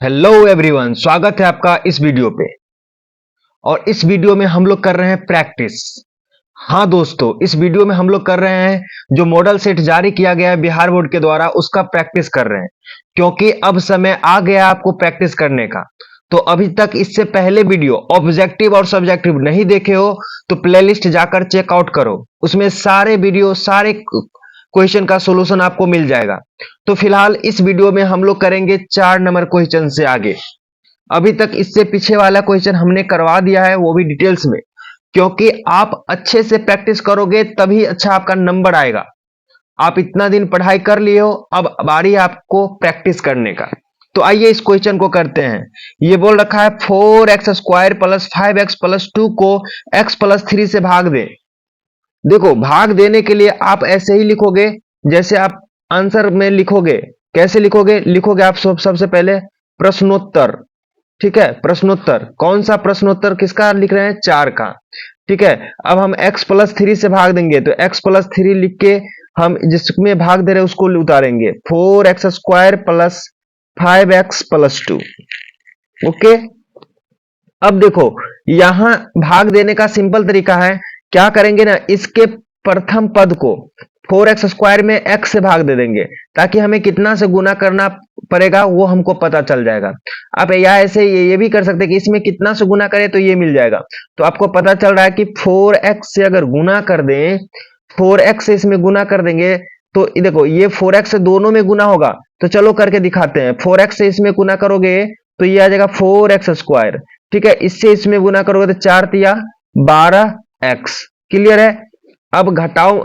Hello everyone, स्वागत है आपका इस वीडियो पे। और इस वीडियो में हम लोग कर रहे हैं प्रैक्टिस। हाँ दोस्तों, इस वीडियो में हम लोग कर रहे हैं जो मॉडल सेट जारी किया गया है बिहार बोर्ड के द्वारा, उसका प्रैक्टिस कर रहे हैं क्योंकि अब समय आ गया आपको प्रैक्टिस करने का। तो अभी तक इससे पहले वीडियो ऑब्जेक्टिव और सब्जेक्टिव नहीं देखे हो तो प्लेलिस्ट जाकर चेकआउट करो, उसमें सारे वीडियो सारे क्वेश्चन का सॉल्यूशन आपको मिल जाएगा। तो फिलहाल इस वीडियो में हम लोग करेंगे 4 नंबर क्वेश्चन से आगे। अभी तक इससे पीछे वाला क्वेश्चन हमने करवा दिया है, वो भी डिटेल्स में, क्योंकि आप अच्छे से प्रैक्टिस करोगे तभी अच्छा आपका नंबर आएगा। आप इतना दिन पढ़ाई कर लिए हो, अब बारी है आपको प्रैक्टिस करने का। तो आइए इस क्वेश्चन को करते हैं। ये बोल रखा है 4x² प्लस 5x प्लस 2 को x प्लस 3 से भाग दे। देखो, भाग देने के लिए आप ऐसे ही लिखोगे जैसे आप आंसर में लिखोगे। कैसे लिखोगे? लिखोगे आप सबसे पहले प्रश्नोत्तर। ठीक है, प्रश्नोत्तर। कौन सा प्रश्नोत्तर? किसका लिख रहे हैं? 4 का। ठीक है, अब हम x प्लस 3 से भाग देंगे तो x प्लस 3 लिख के हम जिसमें भाग दे रहे हैं उसको उतारेंगे। 4x² plus 5x plus 2। Okay, अब देखो यहां भाग देने का सिंपल तरीका है। क्या करेंगे ना, इसके प्रथम पद को 4x² में x से भाग दे देंगे ताकि हमें कितना से गुना करना पड़ेगा वो हमको पता चल जाएगा। आप या ऐसे ये भी कर सकते हैं कि इसमें कितना से गुना करें तो ये मिल जाएगा। तो आपको पता चल रहा है कि 4x से अगर गुना कर दें, 4x से इसमें गुना कर देंगे तो देखो ये 4x से दोनों में गुना होगा। तो चलो करके दिखाते हैं। 4x से इसमें गुना करोगे तो ये आ जाएगा 4x²। ठीक है, इससे इसमें गुना करोगे तो 4 तिया 12x। क्लियर है? अब घटाओ,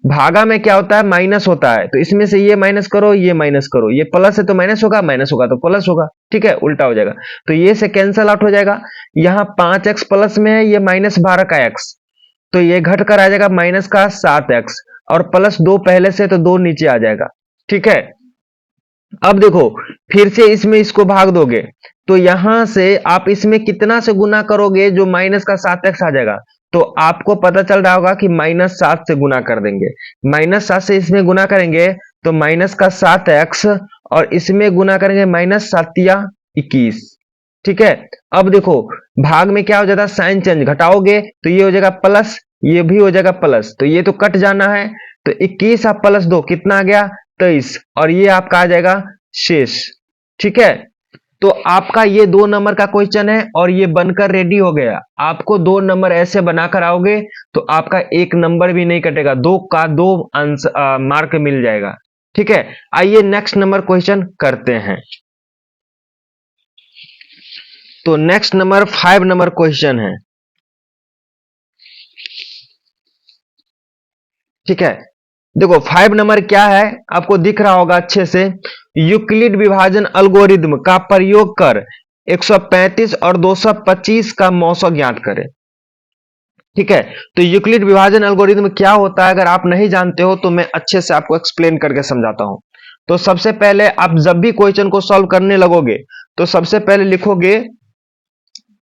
भागा में क्या होता है? माइनस होता है। तो इसमें से ये माइनस करो, ये माइनस करो, ये प्लस है तो माइनस होगा, माइनस होगा तो प्लस होगा। ठीक है, उल्टा हो जाएगा। तो ये से कैंसल आउट हो जाएगा। यहाँ 5x प्लस में है, ये -12 का x, तो ये घट कर आ जाएगा माइनस का 7x, और प्लस 2 पहले से तो 2 नीचे आ जाएगा। ठीक है, अब देखो फिर से इसमें इसको भाग दोगे तो यहां से आप इसमें कितना से गुना करोगे जो माइनस का 7x आ जाएगा। तो आपको पता चल रहा होगा कि -7 से गुना कर देंगे। -7 से इसमें गुना करेंगे तो माइनस का 7x, और इसमें गुना करेंगे -7×21। ठीक है, अब देखो भाग में क्या हो जाता है? साइन चेंज, घटाओगे तो ये हो जाएगा प्लस, ये भी हो जाएगा प्लस, तो ये तो कट जाना है। तो 21 आप प्लस 2 कितना आ गया? 23, और ये आपका आ जाएगा शेष। ठीक है, तो आपका ये 2 नंबर का क्वेश्चन है और ये बनकर रेडी हो गया। आपको 2 नंबर ऐसे बनाकर आओगे तो आपका 1 नंबर भी नहीं कटेगा, 2 का 2 आंसर मार्क मिल जाएगा। ठीक है, आइए नेक्स्ट नंबर क्वेश्चन करते हैं। तो नेक्स्ट नंबर 5 नंबर क्वेश्चन है। ठीक है, देखो 5 नंबर क्या है आपको दिख रहा होगा अच्छे से। यूक्लिड विभाजन एल्गोरिदम का प्रयोग कर 135 और 225 का मौसा ज्ञात करें। ठीक है, तो यूक्लिड विभाजन एल्गोरिदम क्या होता है अगर आप नहीं जानते हो तो मैं अच्छे से आपको एक्सप्लेन करके समझाता हूं। तो सबसे पहले आप जब भी क्वेश्चन को सॉल्व करने लगोगे तो सबसे पहले लिखोगे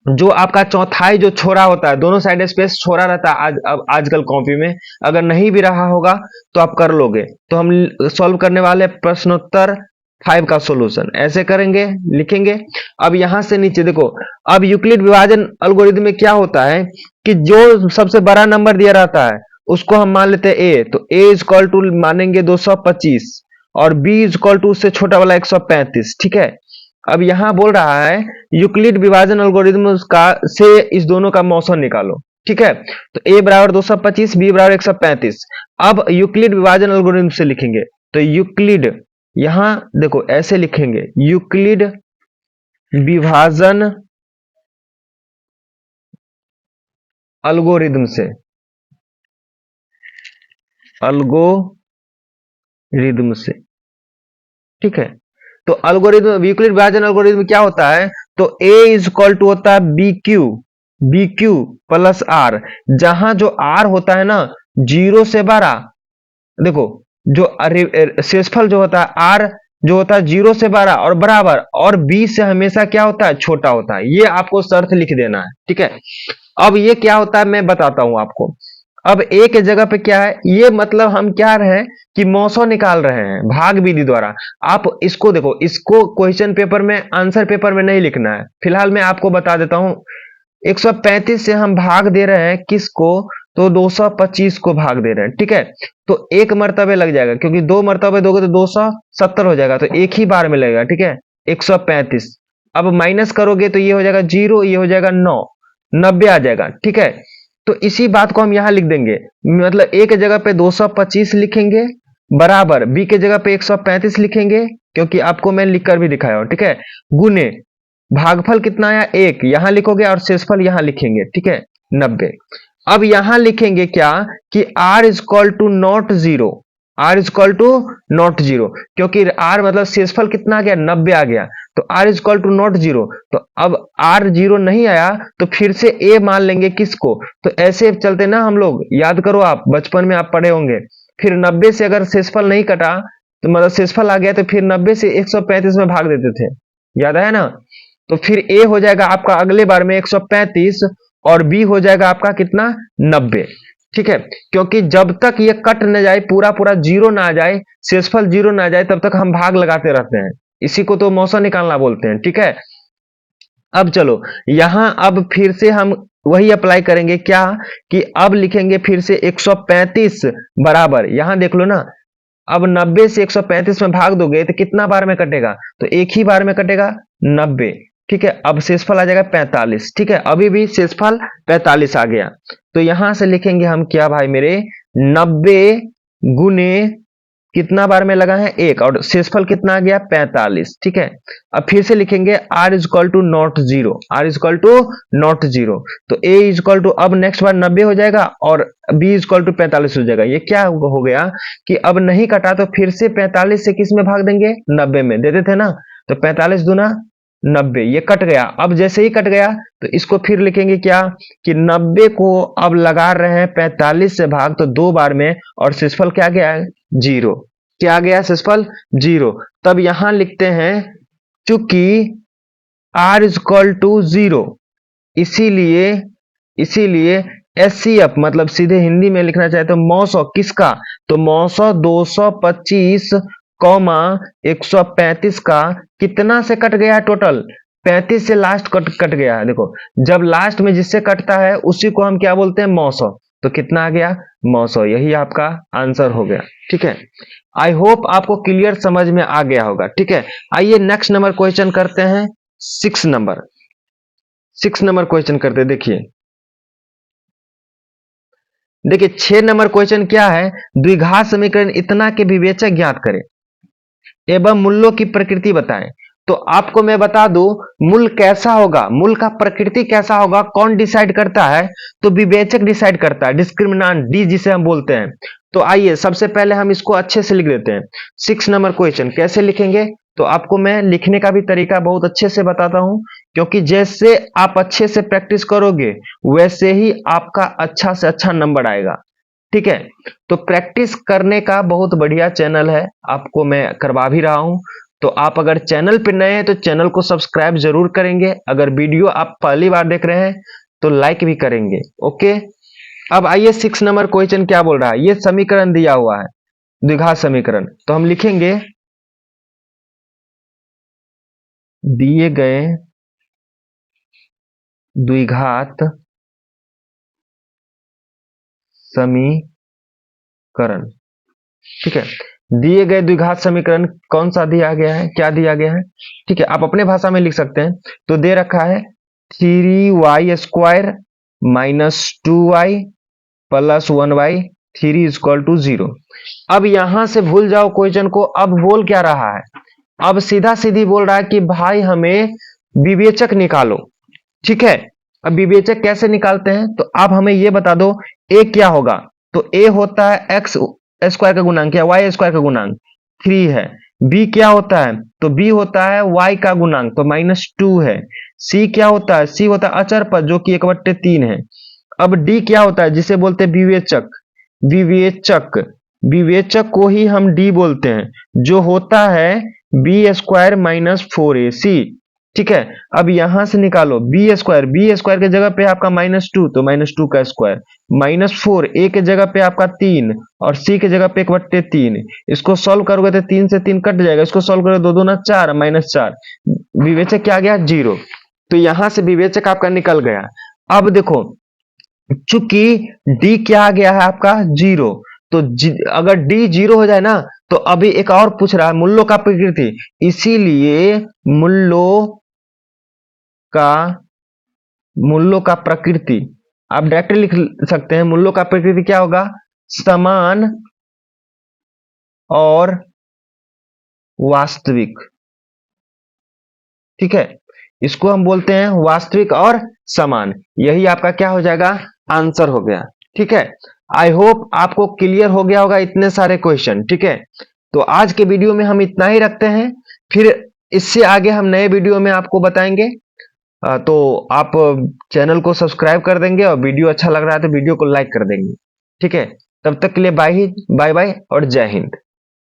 जो आपका चौथाई जो छोरा होता है, दोनों साइड स्पेस छोरा रहता है अब आजकल कॉपी में। अगर नहीं भी रहा होगा तो आप कर लोगे। तो हम सॉल्व करने वाले प्रश्नोत्तर 5 का सॉल्यूशन ऐसे करेंगे, लिखेंगे। अब यहां से नीचे देखो, अब यूक्लिड विभाजन एल्गोरिदम में क्या होता है कि जो सबसे बड़ा नंबर दिया रहता है उसको हम मान लेते हैं ए, तो ए इज इक्वल टू मानेंगे 225, और बी इज इक्वल टू उससे छोटा वाला 135। ठीक है, अब यहां बोल रहा है यूक्लिड विभाजन एल्गोरिदम का से इस दोनों का मौसम निकालो। ठीक है, तो a बराबर 225, b बराबर 135। अब यूक्लिड विभाजन एल्गोरिदम से लिखेंगे तो यूक्लिड, यहां देखो ऐसे लिखेंगे, यूक्लिड विभाजन एल्गोरिदम से, एल्गोरिदम से। ठीक है, तो एल्गोरिदम यूक्लिड विभाजन एल्गोरिदम क्या होता है? तो a इज इक्वल टू होता है बी क्यू प्लस आर, जहां जो r होता है ना 0 से बड़ा। देखो जो शेषफल जो होता है r जो होता है 0 से बड़ा और बराबर, और b से हमेशा क्या होता है? छोटा होता है। ये आपको शर्त लिख देना है। ठीक है, अब ये क्या होता है मैं बताता हूं आपको। अब ए के जगह पे क्या है, ये मतलब हम क्या रहे हैं कि मौसो निकाल रहे हैं भाग विधि द्वारा। आप इसको देखो, इसको क्वेश्चन पेपर में, आंसर पेपर में नहीं लिखना है। फिलहाल मैं आपको बता देता हूं, 135 से हम भाग दे रहे हैं किसको, तो 225 को भाग दे रहे हैं, ठीक है। तो एक मर्तबे लग जाएगा, क्योंकि दो मर्तबे दोगे तो 270 हो जाएगा, तो एक ही बार में लगेगा, ठीक है। 135 अब माइनस करोगे तो ये हो जाएगा 0, ये हो जाएगा 9, 90 आ जाएगा, ठीक है। तो इसी बात को हम यहां लिख देंगे, मतलब ए के जगह पे 225 लिखेंगे, बराबर बी के जगह पे 135 लिखेंगे, क्योंकि आपको मैं लिखकर भी दिखाया हूं, ठीक है। गुने भागफल कितना आया, 1 यहां लिखोगे और शेषफल यहां लिखेंगे, ठीक है, 90। अब यहां लिखेंगे क्या कि r is equal to not zero, r is equal to not zero, क्योंकि r मतलब शेषफल कितना आ गया, 90 आ गया, तो r is equal to not zero. तो अब r जीरो नहीं आया तो फिर से a मान लेंगे किसको, तो ऐसे चलते ना हम लोग, याद करो आप बचपन में आप पढ़े होंगे। फिर 90 से अगर शेषफल नहीं कटा, तो मतलब शेषफल आ गया, तो फिर 90 से 135 में भाग देते थे, याद है ना। तो फिर ए हो जाएगा आपका अगले बार में 135 और बी हो जाएगा आपका कितना, 90, ठीक है। क्योंकि जब तक ये कट न जाए, पूरा पूरा जीरो ना आ जाए, शेषफल जीरो ना आ जाए, तब तक हम भाग लगाते रहते हैं। इसी को तो मौसा निकालना बोलते हैं, ठीक है। अब चलो यहां, अब फिर से हम वही अप्लाई करेंगे क्या, कि अब लिखेंगे फिर से 135 बराबर, यहां देख लो ना, अब 90 से 135 में भाग दोगे तो कितना बार में कटेगा, तो एक ही बार में कटेगा, 90, ठीक है। अब शेषफल आ जाएगा 45, ठीक है, अभी भी शेषफल 45 आ गया। तो यहां से लिखेंगे हम क्या भाई मेरे, 90 गुने कितना बार में लगा है, 1, और शेषफल कितना आ गया, 45, ठीक है। अब फिर से लिखेंगे r is equal to not zero, r is equal to not zero, तो a इज इक्वल टू अब नेक्स्ट बार 90 हो जाएगा और b इज इक्वल टू 45 हो जाएगा। ये क्या हो गया कि अब नहीं कटा, तो फिर से 45 से किस में भाग देंगे, 90 में देते थे ना, तो 45 दूना 90, ये कट गया। अब जैसे ही कट गया तो इसको फिर लिखेंगे क्या, कि 90 को अब लगा रहे हैं 45 से भाग, तो दो बार में, और शेषफल क्या गया है, जीरो, क्या गया शेषफल, जीरो। तब यहां लिखते हैं चूंकि r is equal to zero, इसीलिए इसीलिए एचसीएफ मतलब सीधे हिंदी में लिखना चाहे तो मौसौ किसका, तो मौसौ 225 कौमा 135 का कितना से कट गया है, टोटल 35 से लास्ट कट गया है। देखो जब लास्ट में जिससे कटता है उसी को हम क्या बोलते हैं, मौसौ। तो कितना आ गया, मौसौ, यही आपका आंसर हो गया, ठीक है। आई होप आपको क्लियर समझ में आ गया होगा, ठीक है। आइए नेक्स्ट नंबर क्वेश्चन करते हैं, 6 नंबर क्वेश्चन करते हैं। देखिए 6 नंबर क्वेश्चन क्या है, द्विघात समीकरण इतना के विवेचक ज्ञात करें एवं मूल्यों की प्रकृति बताएं। तो आपको मैं बता दूं, मूल कैसा होगा, मूल का प्रकृति कैसा होगा, कौन डिसाइड करता है, तो विवेचक डिसाइड करता है, डिस्क्रिमिनेंट डी जिसे हम बोलते हैं। तो आइए सबसे पहले हम इसको अच्छे से लिख देते हैं। 6 नंबर क्वेश्चन कैसे लिखेंगे, तो आपको मैं लिखने का भी तरीका बहुत अच्छे से बताता हूं, क्योंकि जैसे आप अच्छे से प्रैक्टिस करोगे वैसे ही आपका अच्छा से अच्छा नंबर आएगा, ठीक है। तो प्रैक्टिस करने का बहुत बढ़िया चैनल है, आपको मैं करवा भी रहा हूं। तो आप अगर चैनल पे नए हैं तो चैनल को सब्सक्राइब जरूर करेंगे, अगर वीडियो आप पहली बार देख रहे हैं तो लाइक भी करेंगे, ओके। अब आइए 6 नंबर क्वेश्चन क्या बोल रहा है, ये समीकरण दिया हुआ है द्विघात समीकरण, तो हम लिखेंगे दिए गए द्विघात समीकरण, ठीक है। दिए गए द्विघात समीकरण कौन सा दिया गया है, क्या दिया गया है, ठीक है, आप अपने भाषा में लिख सकते हैं। तो दे रखा है 3y² minus 2y plus 1y 3 is equal to 0। अब यहां से भूल जाओ क्वेश्चन को, अब बोल क्या रहा है, अब सीधा सीधी बोल रहा है कि भाई हमें विवेचक निकालो, ठीक है। अब विवेचक कैसे निकालते हैं, तो आप हमें यह बता दो ए क्या होगा, तो ए होता है एक्स स्क्वायर का गुणांक या वाई स्क्वायर का गुणांक 3 है। बी क्या होता है, तो बी होता है वाई का गुणांक, तो -2 है। सी क्या होता है, सी होता है अचर पद जो कि 1/3 है। अब डी क्या होता है, जिसे बोलते हैं विवेचक, विवेचक विवेचक को ही हम डी बोलते हैं, जो होता है बी स्क्वायर माइनस 4ac, ठीक है। अब यहां से निकालो बी स्क्वायर के जगह पे आपका -2 तो -2 का स्क्वायर, -4 ए के जगह पे आपका 3 और सी के जगह पे 1/3। इसको सॉल्व करोगे तो 3 से 3 कट जाएगा, इसको सॉल्व करोगे 2 दूना 4 -4, विवेचक क्या आ गया 0। तो यहां से विवेचक आपका निकल गया। अब देखो चूंकि डी क्या आ गया है आपका 0, तो अगर डी 0 हो जाए ना तो अभी एक और पूछ रहा है मूल्यों का प्रकृति, इसीलिए का मूल्यों का प्रकृति आप डायरेक्टली लिख सकते हैं। मूल्यों का प्रकृति क्या होगा, समान और वास्तविक। ठीक है, इसको हम बोलते हैं वास्तविक और समान। यही आपका क्या हो जाएगा, आंसर हो गया। ठीक है, आई होप आपको क्लियर हो गया होगा इतने सारे क्वेश्चन। ठीक है, तो आज के वीडियो में हम इतना ही रखते हैं, फिर इससे आगे हम नए वीडियो में आपको बताएंगे। तो आप चैनल को सब्सक्राइब कर देंगे और वीडियो अच्छा लग रहा है तो वीडियो को लाइक कर देंगे। ठीक है, तब तक के लिए बाय बाय और जय हिंद।